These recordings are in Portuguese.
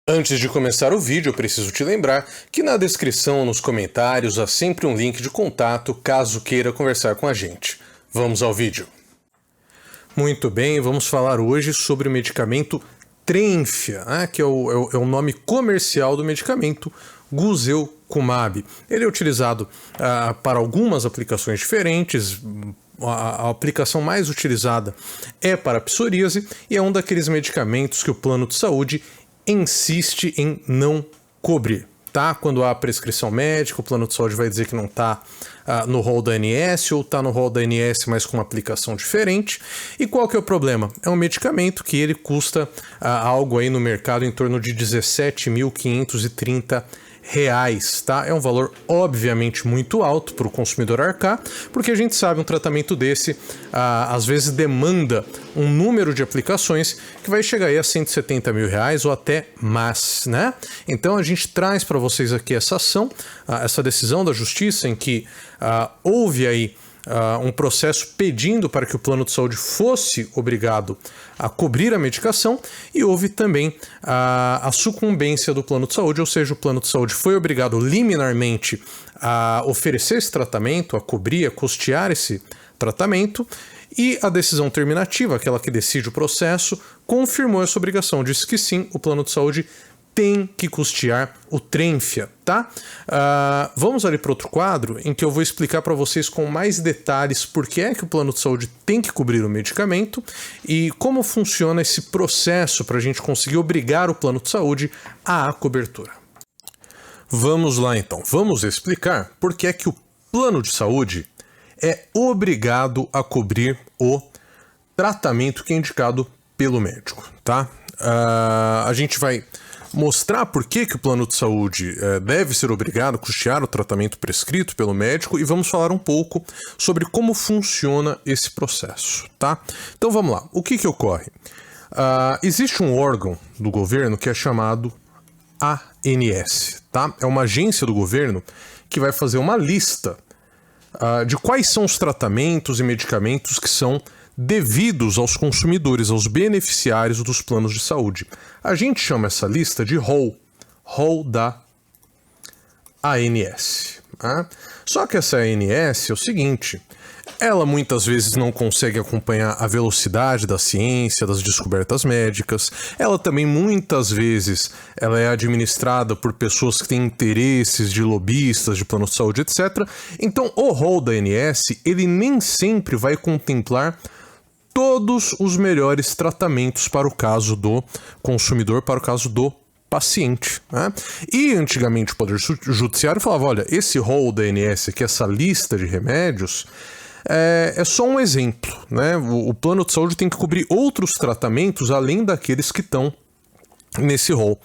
Antes de começar o vídeo, eu preciso te lembrar que na descrição ou nos comentários há sempre um link de contato caso queira conversar com a gente. Vamos ao vídeo. Muito bem, vamos falar hoje sobre o medicamento Trenfia, que é o nome comercial do medicamento Guselkumab. Ele é utilizado para algumas aplicações diferentes. A aplicação mais utilizada é para a psoríase e é um daqueles medicamentos que o plano de saúde insiste em não cobrir, tá? Quando há prescrição médica, o plano de saúde vai dizer que não está no rol da ANS ou está no rol da ANS, mas com uma aplicação diferente. E qual que é o problema? É um medicamento que ele custa algo aí no mercado em torno de R$17.530, tá? É um valor obviamente muito alto para o consumidor arcar, porque a gente sabe um tratamento desse às vezes demanda um número de aplicações que vai chegar aí a R$170 mil ou até mais, né? Então a gente traz para vocês aqui essa ação, essa decisão da justiça em que houve aí um processo pedindo para que o plano de saúde fosse obrigado a cobrir a medicação e houve também a sucumbência do plano de saúde, ou seja, o plano de saúde foi obrigado liminarmente a oferecer esse tratamento, a cobrir, a custear esse tratamento, e a decisão terminativa, aquela que decide o processo, confirmou essa obrigação, disse que sim, o plano de saúde tem que custear o Trenfia, tá? Vamos ali para outro quadro em que eu vou explicar para vocês com mais detalhes por que é que o plano de saúde tem que cobrir o medicamento e como funciona esse processo para a gente conseguir obrigar o plano de saúde à cobertura. Vamos lá então, vamos explicar por que é que o plano de saúde é obrigado a cobrir o tratamento que é indicado pelo médico, tá? A gente vai mostrar por que o plano de saúde deve ser obrigado a custear o tratamento prescrito pelo médico e vamos falar um pouco sobre como funciona esse processo, tá? Então vamos lá, o que ocorre? Existe um órgão do governo que é chamado ANS, tá? É uma agência do governo que vai fazer uma lista de quais são os tratamentos e medicamentos que são devidos aos consumidores, aos beneficiários dos planos de saúde. A gente chama essa lista de rol da ANS. Só que essa ANS é o seguinte, ela muitas vezes não consegue acompanhar a velocidade da ciência, das descobertas médicas, ela também muitas vezes ela é administrada por pessoas que têm interesses de lobistas, de plano de saúde, etc. Então o rol da ANS, ele nem sempre vai contemplar todos os melhores tratamentos para o caso do consumidor, para o caso do paciente, né? E antigamente o Poder Judiciário falava, olha, esse rol da ANS aqui, essa lista de remédios, é só um exemplo, né? O plano de saúde tem que cobrir outros tratamentos além daqueles que estão nesse rol.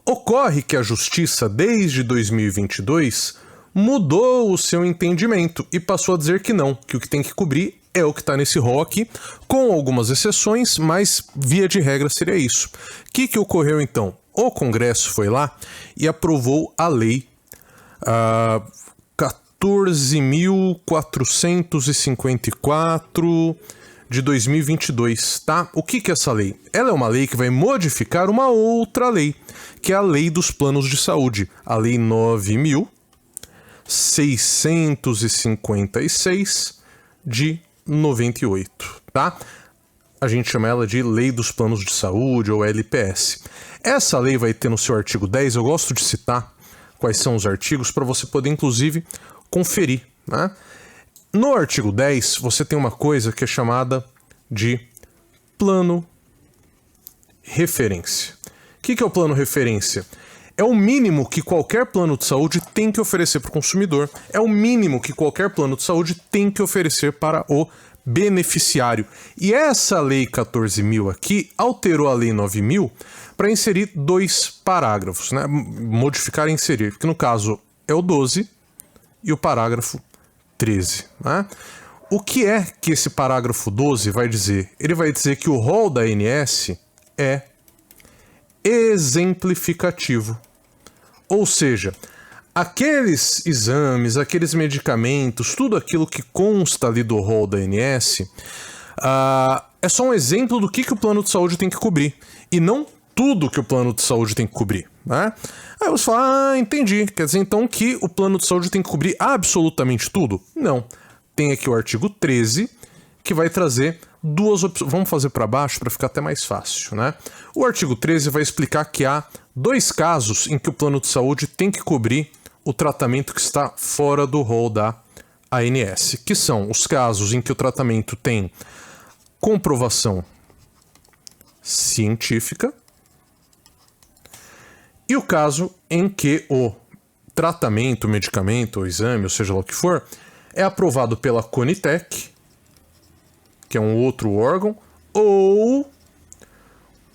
Ocorre que a Justiça, desde 2022, mudou o seu entendimento e passou a dizer que não, que o que tem que cobrir é o que está nesse rol aqui, com algumas exceções, mas via de regra seria isso. O que ocorreu então? O Congresso foi lá e aprovou a lei 14.454 de 2022, tá? O que é essa lei? Ela é uma lei que vai modificar uma outra lei, que é a Lei dos Planos de Saúde, a Lei 9.656 de 98, tá? A gente chama ela de Lei dos Planos de Saúde ou LPS. Essa lei vai ter no seu artigo 10, eu gosto de citar quais são os artigos para você poder inclusive conferir, né? No artigo 10, você tem uma coisa que é chamada de plano referência. O que é o plano referência? É o mínimo que qualquer plano de saúde tem que oferecer para o consumidor. É o mínimo que qualquer plano de saúde tem que oferecer para o beneficiário. E essa lei 14.000 aqui alterou a lei 9.000 para inserir 2 parágrafos, né? Modificar e inserir, porque no caso é o 12 e o parágrafo 13, né? O que é que esse parágrafo 12 vai dizer? Ele vai dizer que o rol da ANS é exemplificativo. Ou seja, aqueles exames, aqueles medicamentos, tudo aquilo que consta ali do rol da ANS, é só um exemplo do que o plano de saúde tem que cobrir. E não tudo que o plano de saúde tem que cobrir, né? Aí você fala, entendi. Quer dizer então que o plano de saúde tem que cobrir absolutamente tudo? Não. Tem aqui o artigo 13, que vai trazer duas opções. Vamos fazer para baixo para ficar até mais fácil, né? O artigo 13 vai explicar que há 2 casos em que o plano de saúde tem que cobrir o tratamento que está fora do rol da ANS, que são os casos em que o tratamento tem comprovação científica e o caso em que o tratamento, medicamento ou exame, ou seja lá o que for, é aprovado pela Conitec, que é um outro órgão, ou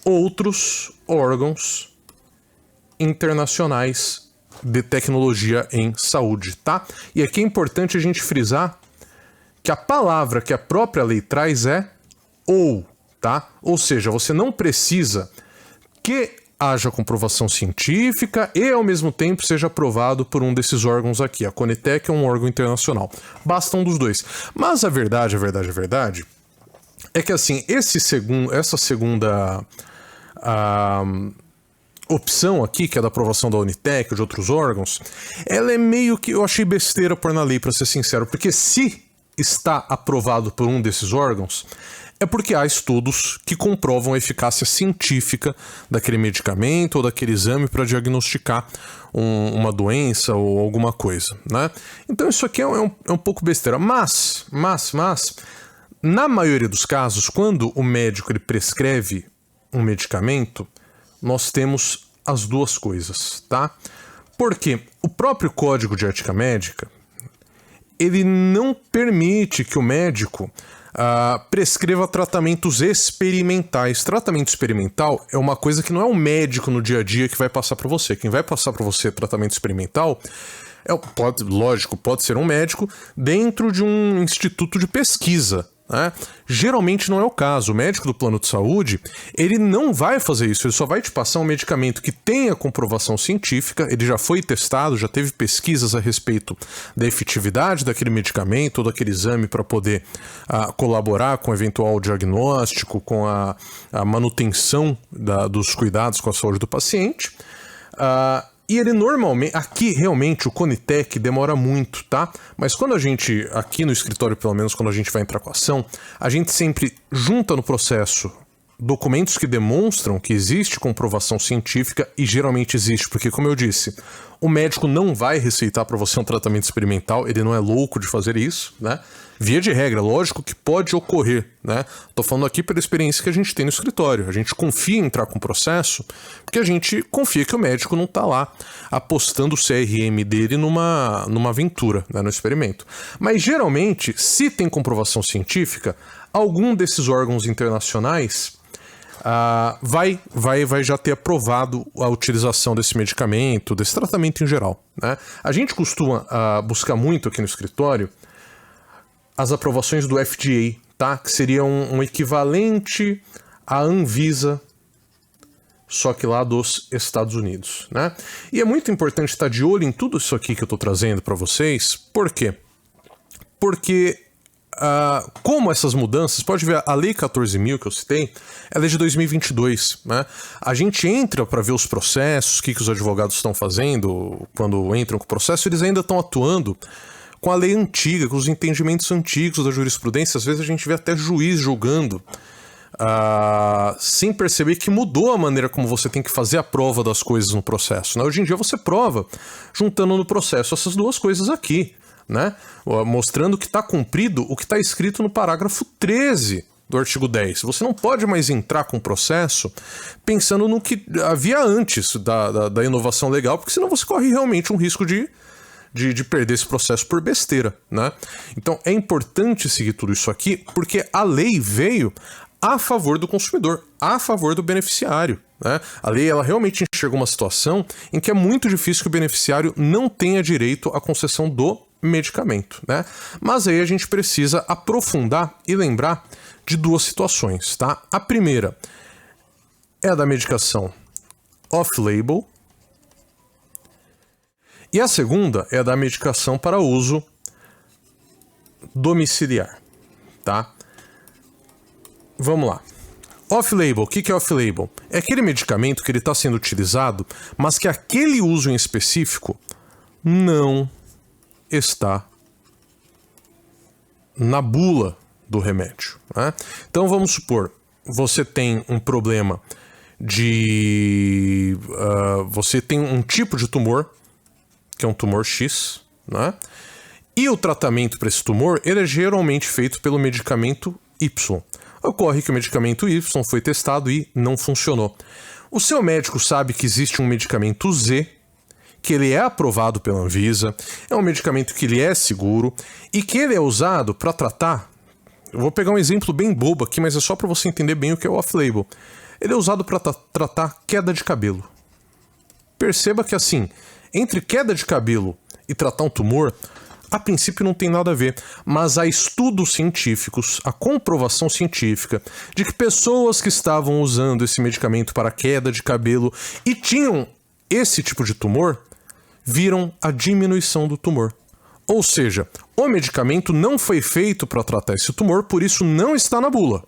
outros órgãos internacionais de tecnologia em saúde, tá? E aqui é importante a gente frisar que a palavra que a própria lei traz é ou, tá? Ou seja, você não precisa que haja comprovação científica e, ao mesmo tempo, seja aprovado por um desses órgãos aqui. A Conitec é um órgão internacional. Basta um dos dois. Mas a verdade é que, assim, essa segunda opção aqui, que é da aprovação da Unitec ou de outros órgãos, ela é meio que... Eu achei besteira pôr na lei, para ser sincero, porque se está aprovado por um desses órgãos, é porque há estudos que comprovam a eficácia científica daquele medicamento ou daquele exame para diagnosticar uma doença ou alguma coisa, né? Então isso aqui é um pouco besteira. Mas, na maioria dos casos, quando o médico ele prescreve um medicamento, nós temos as duas coisas, tá? Porque o próprio Código de Ética Médica, ele não permite que o médico prescreva tratamentos experimentais. Tratamento experimental é uma coisa que não é um médico no dia a dia que vai passar para você. Quem vai passar para você tratamento experimental pode ser um médico dentro de um instituto de pesquisa, né? Geralmente não é o caso. O médico do plano de saúde, ele não vai fazer isso, ele só vai te passar um medicamento que tenha comprovação científica, ele já foi testado, já teve pesquisas a respeito da efetividade daquele medicamento ou daquele exame para poder colaborar com o eventual diagnóstico, com a manutenção dos cuidados com a saúde do paciente. E ele normalmente, aqui realmente o Conitec demora muito, tá? Mas quando a gente, aqui no escritório pelo menos, quando a gente vai entrar com a ação, a gente sempre junta no processo documentos que demonstram que existe comprovação científica, e geralmente existe, porque como eu disse, o médico não vai receitar para você um tratamento experimental, ele não é louco de fazer isso, né? Via de regra, lógico que pode ocorrer, né? Tô falando aqui pela experiência que a gente tem no escritório. A gente confia em entrar com o processo porque a gente confia que o médico não tá lá apostando o CRM dele numa aventura, né, no experimento. Mas geralmente, se tem comprovação científica, algum desses órgãos internacionais vai já ter aprovado a utilização desse medicamento, desse tratamento em geral, né? A gente costuma buscar muito aqui no escritório as aprovações do FDA, tá? Que seria um equivalente à Anvisa, só que lá dos Estados Unidos, né? E é muito importante estar de olho em tudo isso aqui que eu estou trazendo para vocês. Por quê? Porque como essas mudanças, pode ver a Lei 14.000 que eu citei, ela é de 2022, né? A gente entra para ver os processos, o que os advogados estão fazendo quando entram com o processo, eles ainda estão atuando com a lei antiga, com os entendimentos antigos da jurisprudência. Às vezes a gente vê até juiz julgando sem perceber que mudou a maneira como você tem que fazer a prova das coisas no processo, né? Hoje em dia você prova juntando no processo essas duas coisas aqui, né? Mostrando que está cumprido o que está escrito no parágrafo 13 do artigo 10. Você não pode mais entrar com o processo pensando no que havia antes da inovação legal, porque senão você corre realmente um risco de perder esse processo por besteira, né? Então é importante seguir tudo isso aqui, porque a lei veio a favor do consumidor, a favor do beneficiário, né? A lei ela realmente enxerga uma situação em que é muito difícil que o beneficiário não tenha direito à concessão do medicamento, né? Mas aí a gente precisa aprofundar e lembrar de duas situações, tá? A primeira é a da medicação off-label, e a segunda é a da medicação para uso domiciliar, tá? Vamos lá. Off-label, o que é off-label? É aquele medicamento que ele está sendo utilizado, mas que aquele uso em específico não está na bula do remédio, né? Então vamos supor, você tem um problema de... você tem um tipo de tumor, que é um tumor X, né? E o tratamento para esse tumor, ele é geralmente feito pelo medicamento Y. Ocorre que o medicamento Y foi testado e não funcionou. O seu médico sabe que existe um medicamento Z, que ele é aprovado pela Anvisa, é um medicamento que ele é seguro e que ele é usado para tratar... Eu vou pegar um exemplo bem bobo aqui, mas é só para você entender bem o que é o off-label. Ele é usado para tratar queda de cabelo. Perceba que assim, entre queda de cabelo e tratar um tumor, a princípio não tem nada a ver, mas há estudos científicos, a comprovação científica de que pessoas que estavam usando esse medicamento para queda de cabelo e tinham esse tipo de tumor, viram a diminuição do tumor. Ou seja, o medicamento não foi feito para tratar esse tumor, por isso não está na bula.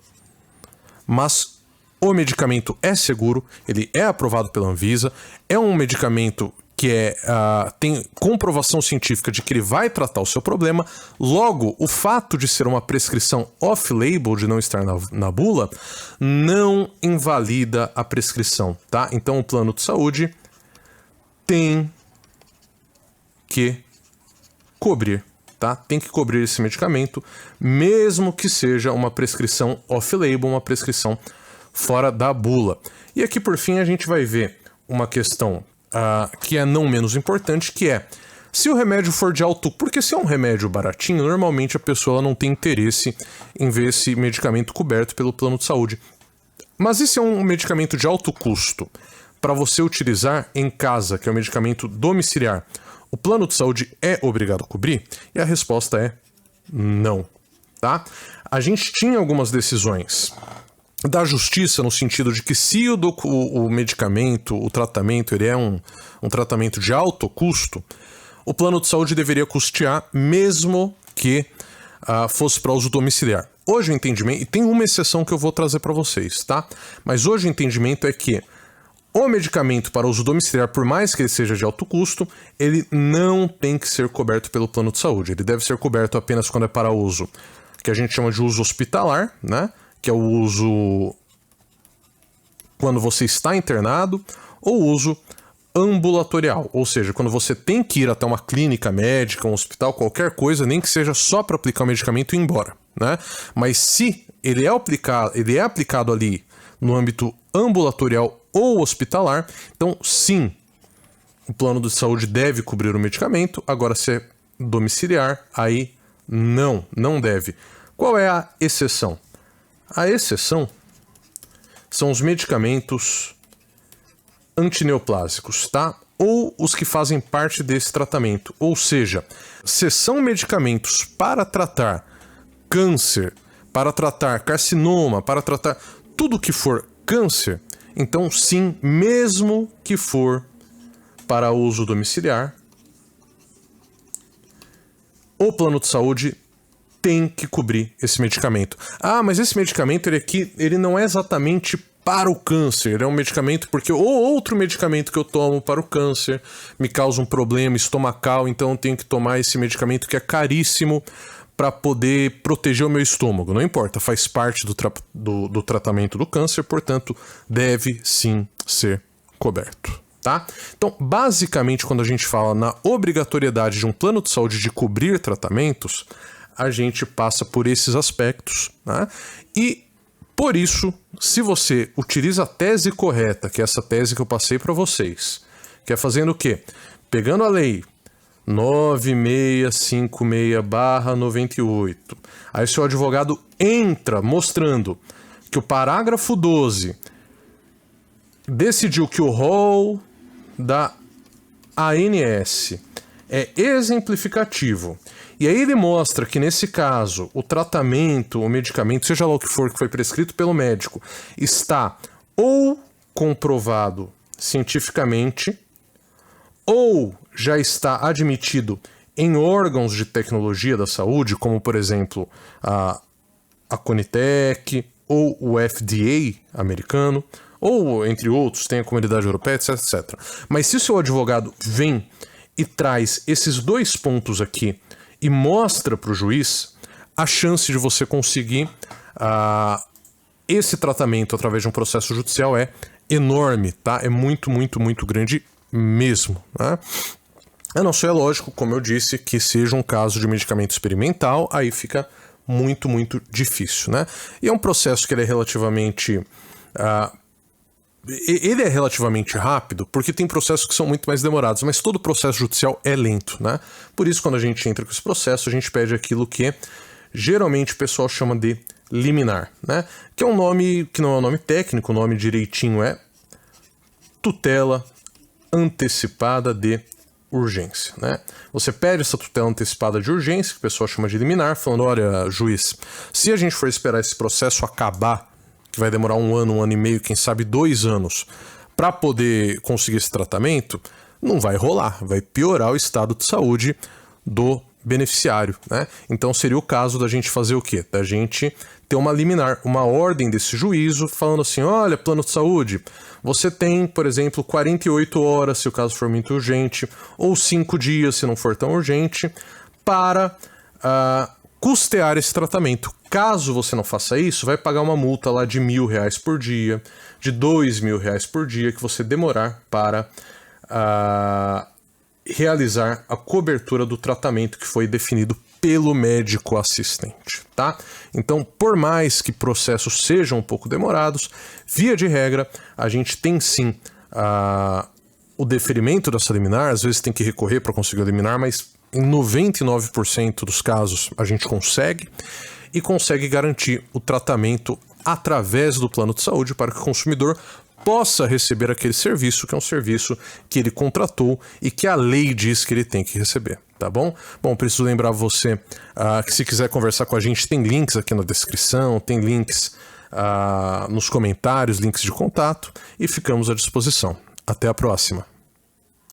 Mas o medicamento é seguro, ele é aprovado pela Anvisa, é um medicamento que tem comprovação científica de que ele vai tratar o seu problema. Logo, o fato de ser uma prescrição off-label, de não estar na bula, não invalida a prescrição, tá? Então o plano de saúde tem que cobrir, tá? Tem que cobrir esse medicamento, mesmo que seja uma prescrição off-label, uma prescrição fora da bula. E aqui, por fim, a gente vai ver uma questão que é não menos importante, que é, se o remédio for de alto... Porque se é um remédio baratinho, normalmente a pessoa não tem interesse em ver esse medicamento coberto pelo plano de saúde. Mas e se é um medicamento de alto custo, para você utilizar em casa, que é um medicamento domiciliar, o plano de saúde é obrigado a cobrir? E a resposta é não, tá? A gente tinha algumas decisões da justiça no sentido de que se o medicamento, o tratamento, ele é um tratamento de alto custo, o plano de saúde deveria custear mesmo que fosse para uso domiciliar. Hoje o entendimento, e tem uma exceção que eu vou trazer para vocês, tá? Mas hoje o entendimento é que o medicamento para uso domiciliar, por mais que ele seja de alto custo, ele não tem que ser coberto pelo plano de saúde. Ele deve ser coberto apenas quando é para uso, que a gente chama de uso hospitalar, né? Que é o uso quando você está internado, ou uso ambulatorial, ou seja, quando você tem que ir até uma clínica médica, um hospital, qualquer coisa, nem que seja só para aplicar o medicamento e ir embora, né? Mas se ele é aplicado ali no âmbito ambulatorial ou hospitalar, então sim, o plano de saúde deve cobrir o medicamento. Agora, se é domiciliar, aí não deve. Qual é a exceção? A exceção são os medicamentos antineoplásicos, tá? Ou os que fazem parte desse tratamento. Ou seja, se são medicamentos para tratar câncer, para tratar carcinoma, para tratar tudo que for câncer, então sim, mesmo que for para uso domiciliar, o plano de saúde tem que cobrir esse medicamento. Ah, mas esse medicamento ele não é exatamente para o câncer, ele é um medicamento porque outro medicamento que eu tomo para o câncer me causa um problema estomacal, então eu tenho que tomar esse medicamento que é caríssimo para poder proteger o meu estômago. Não importa, faz parte do tratamento do câncer, portanto, deve sim ser coberto, tá? Então, basicamente, quando a gente fala na obrigatoriedade de um plano de saúde de cobrir tratamentos, a gente passa por esses aspectos, né? E, por isso, se você utiliza a tese correta, que é essa tese que eu passei para vocês, que é fazendo o quê? Pegando a lei 9656/98. Aí seu advogado entra mostrando que o parágrafo 12 decidiu que o rol da ANS é exemplificativo. E aí ele mostra que nesse caso o tratamento, o medicamento, seja lá o que for que foi prescrito pelo médico, está ou comprovado cientificamente ou já está admitido em órgãos de tecnologia da saúde, como por exemplo a Conitec ou o FDA americano, ou entre outros, tem a Comunidade Europeia, etc, etc. Mas se o seu advogado vem e traz esses 2 pontos aqui e mostra para o juiz, a chance de você conseguir esse tratamento através de um processo judicial é enorme, tá? É muito, muito, muito grande mesmo, né? A não ser, lógico, como eu disse, que seja um caso de medicamento experimental, aí fica muito, muito difícil, né? E é um processo que ele é relativamente... ele é relativamente rápido, porque tem processos que são muito mais demorados, mas todo processo judicial é lento, né? Por isso, quando a gente entra com esse processo, a gente pede aquilo que geralmente o pessoal chama de liminar, né? Que é um nome que não é um nome técnico, o nome direitinho é tutela antecipada de urgência, né? Você pede essa tutela antecipada de urgência, que o pessoal chama de liminar, falando, olha, juiz, se a gente for esperar esse processo acabar, que vai demorar 1 ano e meio, quem sabe 2 anos, para poder conseguir esse tratamento, não vai rolar, vai piorar o estado de saúde do beneficiário, né? Então seria o caso da gente fazer o quê? Da gente ter uma liminar, uma ordem desse juízo falando assim, olha, plano de saúde, você tem, por exemplo, 48 horas se o caso for muito urgente, ou 5 dias se não for tão urgente, para custear esse tratamento. Caso você não faça isso, vai pagar uma multa lá de R$1.000 por dia, de R$2.000 por dia que você demorar para realizar a cobertura do tratamento que foi definido pelo médico assistente, tá? Então, por mais que processos sejam um pouco demorados, via de regra, a gente tem sim o deferimento dessa liminar, às vezes tem que recorrer para conseguir a liminar, mas em 99% dos casos a gente consegue e consegue garantir o tratamento através do plano de saúde para que o consumidor possa receber aquele serviço, que é um serviço que ele contratou e que a lei diz que ele tem que receber, tá bom? Bom, preciso lembrar você que se quiser conversar com a gente, tem links aqui na descrição, tem links nos comentários, links de contato, e ficamos à disposição. Até a próxima!